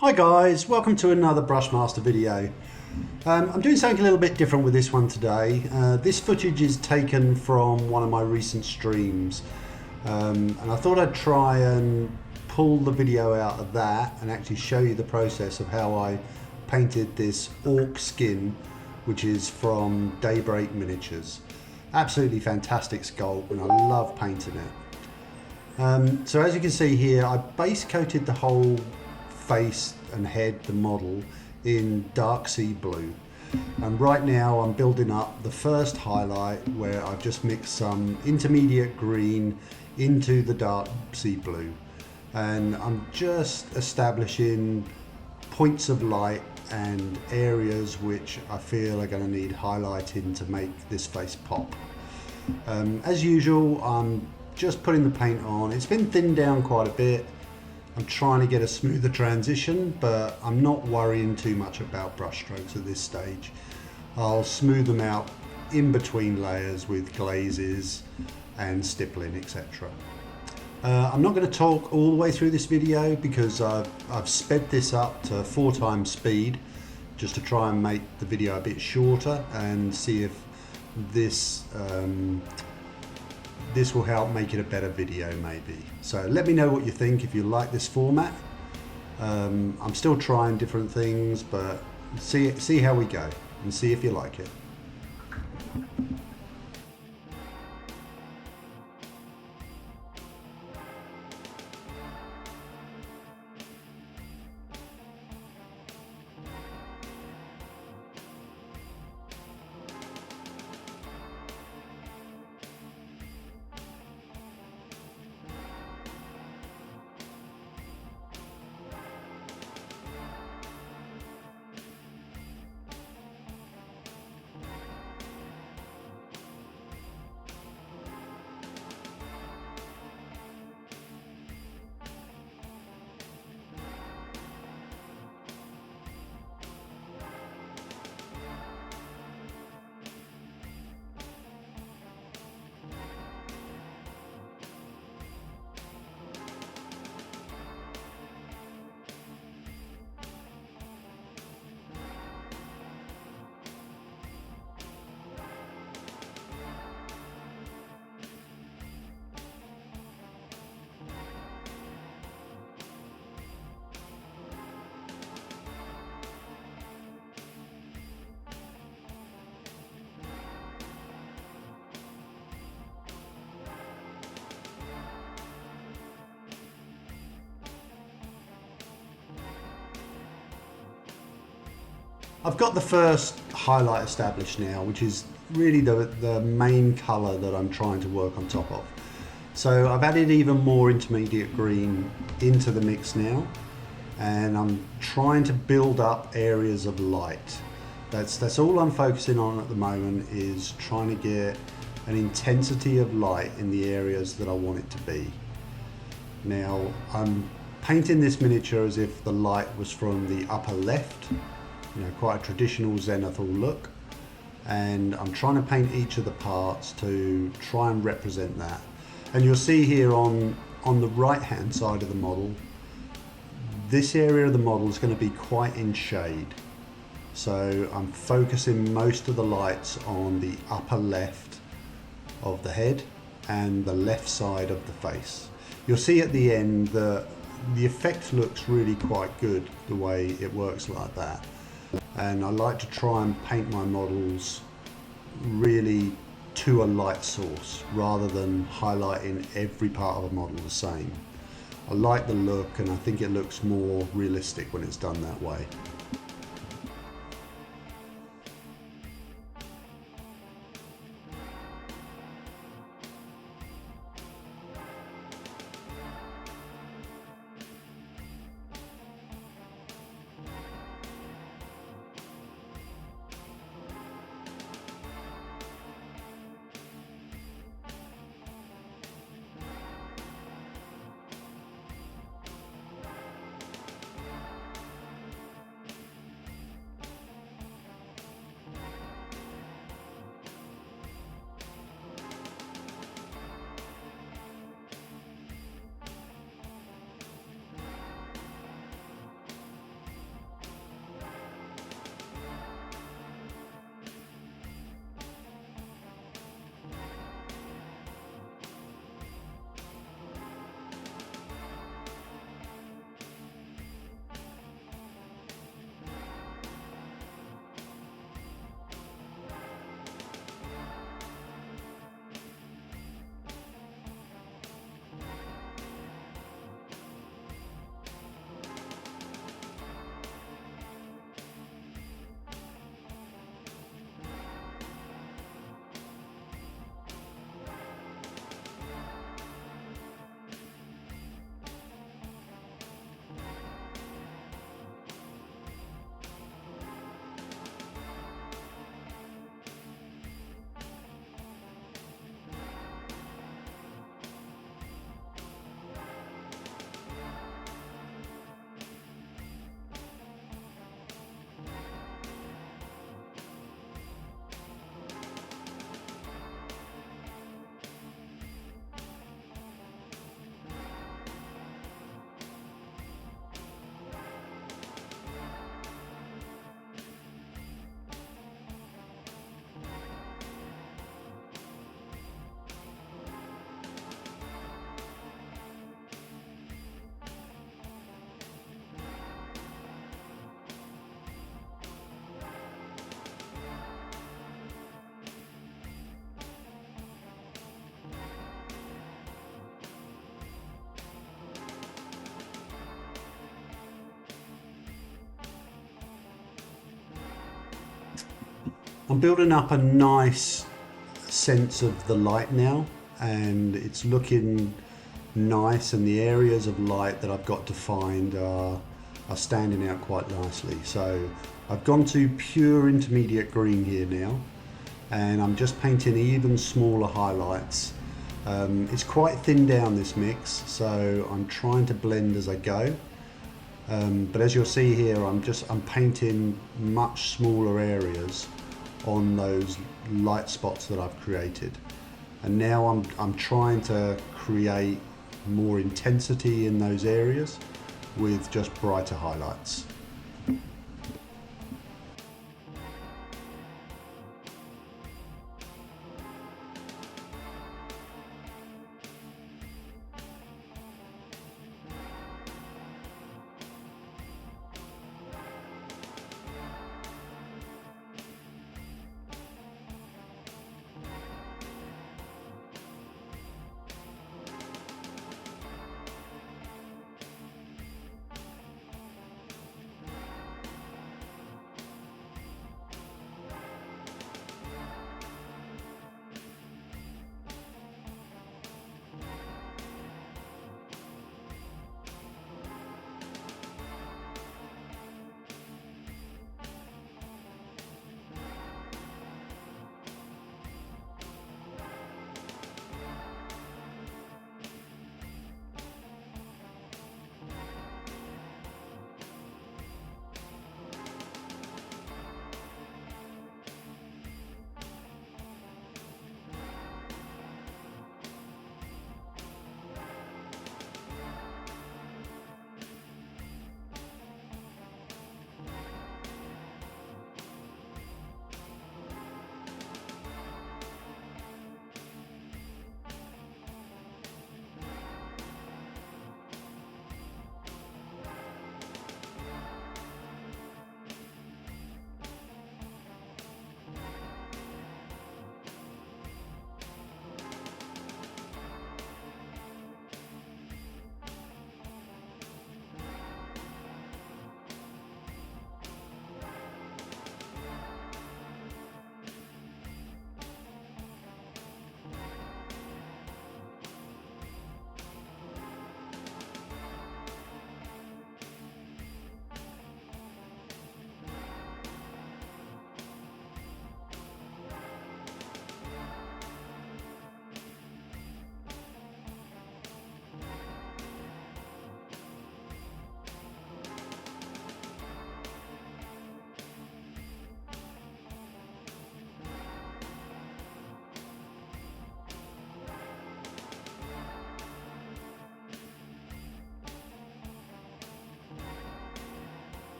Hi guys, welcome to another Brushmaster video. I'm doing something a little bit different with this one today. This footage is taken from one of my recent streams, and I thought I'd try and pull the video out of that and actually show you the process of how I painted this Orc Skin, which is from Daybreak Miniatures. Absolutely fantastic sculpt, and I love painting it. So as you can see here, I base coated the whole face and head, the model, in dark sea blue, and right now I'm building up the first highlight where I've just mixed some intermediate green into the dark sea blue, and I'm just establishing points of light and areas which I feel are going to need highlighting to make this face pop. As usual, I'm just putting the paint on. It's been thinned down quite a bit. I'm trying to get a smoother transition, but I'm not worrying too much about brush strokes at this stage. I'll smooth them out in between layers with glazes and stippling, etc. I'm not going to talk all the way through this video because I've sped this up to 4 times speed just to try and make the video a bit shorter and see if this this will help make it a better video maybe. So let me know what you think if you like this format. I'm still trying different things, but see how we go and see if you like it. I've got the first highlight established now, which is really the main colour that I'm trying to work on top of. So I've added even more intermediate green into the mix now, and I'm trying to build up areas of light. That's all I'm focusing on at the moment, is trying to get an intensity of light in the areas that I want it to be. Now I'm painting this miniature as if the light was from the upper left, quite a traditional zenithal look, and I'm trying to paint each of the parts to try and represent that. And you'll see here on the right hand side of the model, this area of the model is going to be quite in shade, so I'm focusing most of the lights on the upper left of the head and the left side of the face. You'll see at the end that the effect looks really quite good the way it works like that. And I like to try and paint my models really to a light source rather than highlighting every part of a model the same. I like the look, and I think it looks more realistic when it's done that way. I'm building up a nice sense of the light now, and it's looking nice, and the areas of light that I've got defined are standing out quite nicely. So I've gone to pure intermediate green here now, and I'm just painting even smaller highlights. It's quite thinned down, this mix, so I'm trying to blend as I go. But as you'll see here, I'm painting much smaller areas on those light spots that I've created. And now I'm trying to create more intensity in those areas with just brighter highlights.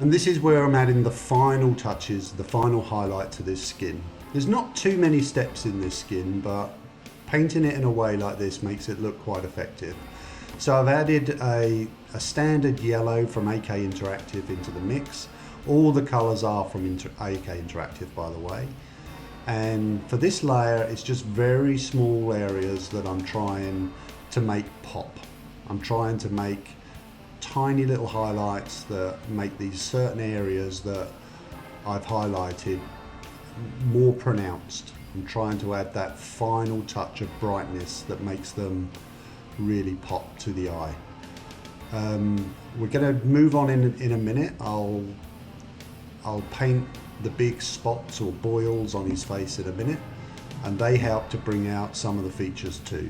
And this is where I'm adding the final touches, the final highlight to this skin. There's not too many steps in this skin, but painting it in a way like this makes it look quite effective. So I've added a standard yellow from AK Interactive into the mix. All the colours are from AK Interactive, by the way. And for this layer, it's just very small areas that I'm trying to make pop. I'm trying to make tiny little highlights that make these certain areas that I've highlighted more pronounced. I'm trying to add that final touch of brightness that makes them really pop to the eye. We're going to move on in a minute. I'll paint the big spots or boils on his face in a minute, and they help to bring out some of the features too.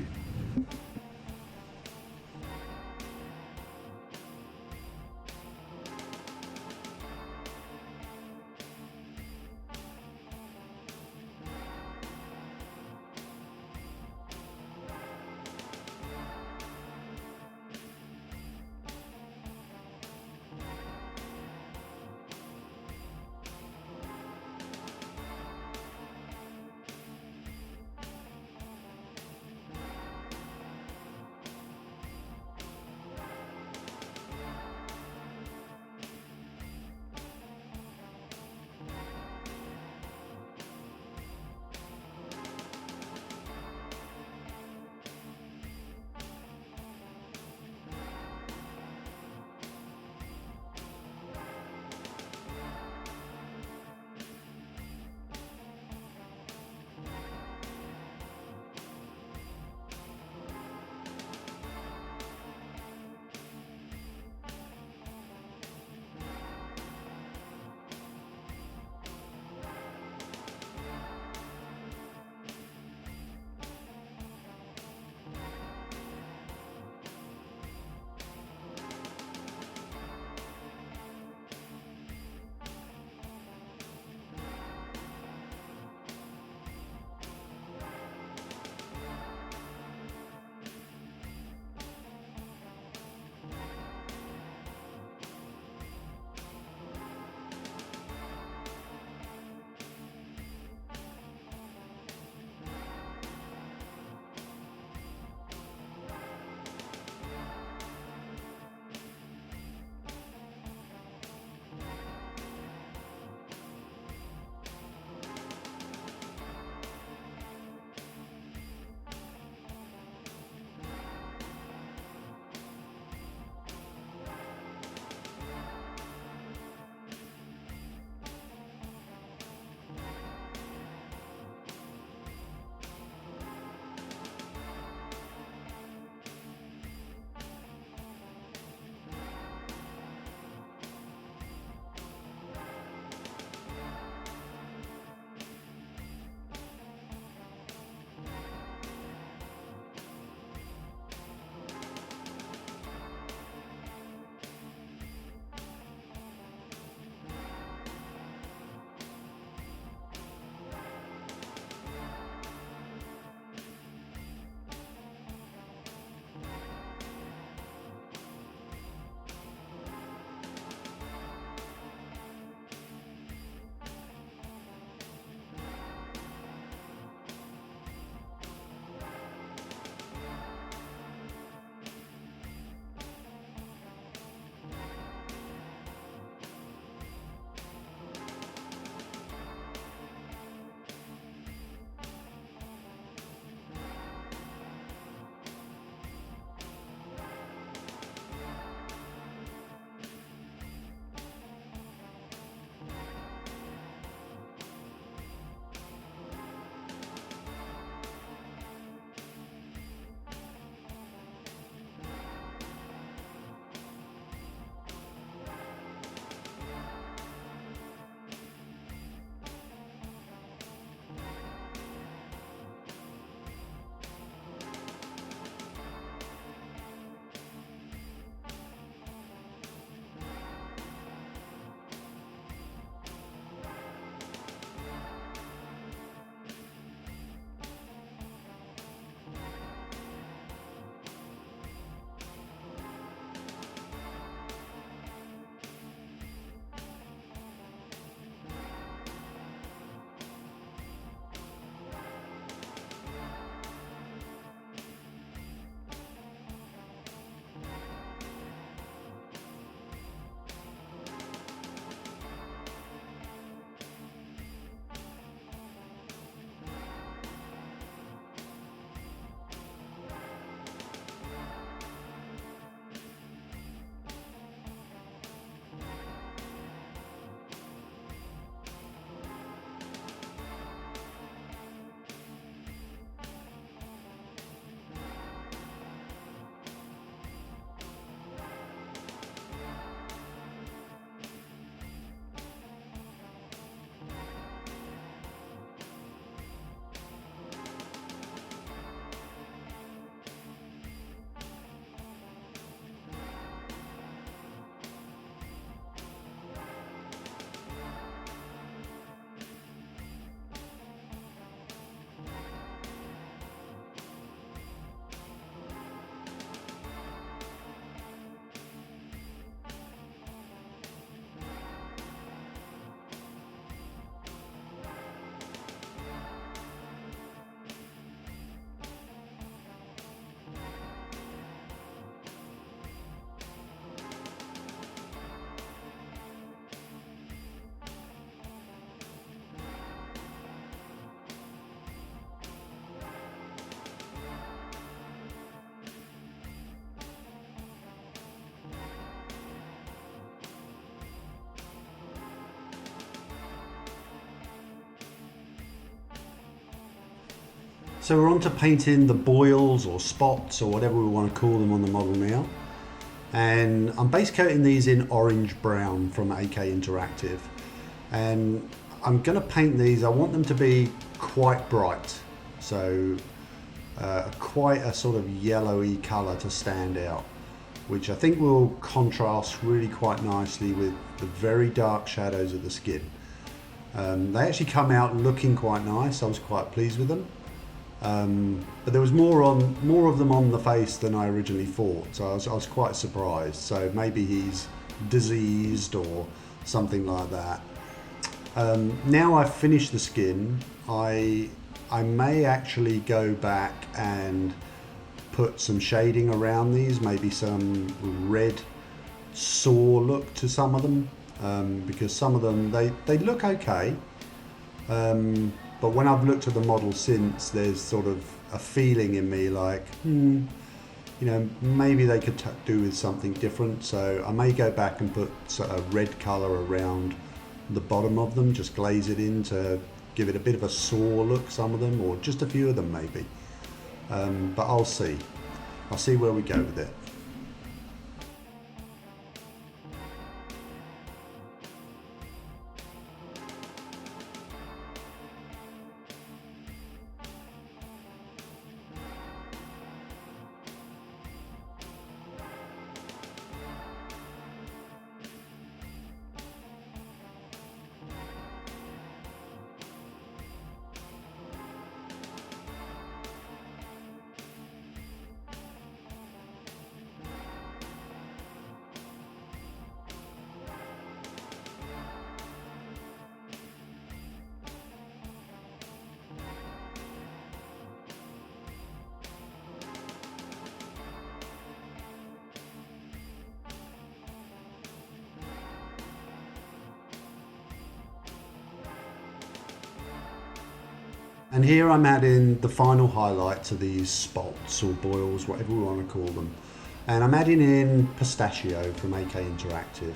So we're on to painting the boils or spots or whatever we want to call them on the model now. And I'm base coating these in orange brown from AK Interactive. And I'm going to paint these, I want them to be quite bright. So quite a sort of yellowy colour to stand out, which I think will contrast really quite nicely with the very dark shadows of the skin. They actually come out looking quite nice. I was quite pleased with them. But there was more of them on the face than I originally thought, so I was quite surprised. So maybe he's diseased or something like that. Now I've finished the skin, I may actually go back and put some shading around these, maybe some red saw look to some of them, because some of them they look okay. But when I've looked at the model since, there's sort of a feeling in me like, you know, maybe they could do with something different. So I may go back and put a red colour around the bottom of them, just glaze it in to give it a bit of a saw look, some of them, or just a few of them maybe. But I'll see where we go with it. And here I'm adding the final highlight to these spots or boils, whatever we want to call them. And I'm adding in pistachio from AK Interactive,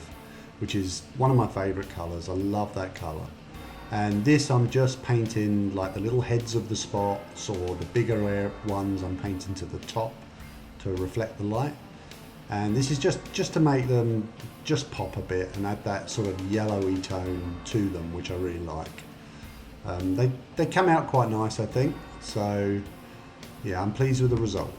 which is one of my favourite colours. I love that colour. And this I'm just painting like the little heads of the spots, or the bigger ones I'm painting to the top to reflect the light. And this is just to make them just pop a bit and add that sort of yellowy tone to them, which I really like. They come out quite nice, I think. So yeah, I'm pleased with the result.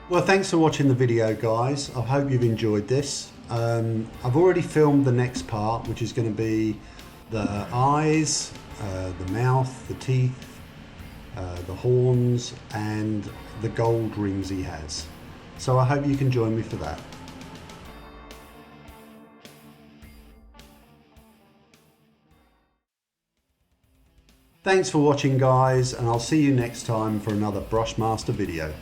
Well, thanks for watching the video, guys. I hope you've enjoyed this. I've already filmed the next part, which is going to be the eyes, the mouth, the teeth, the horns and the gold rings he has. So I hope you can join me for that. Thanks for watching guys, and I'll see you next time for another Brushmaster video.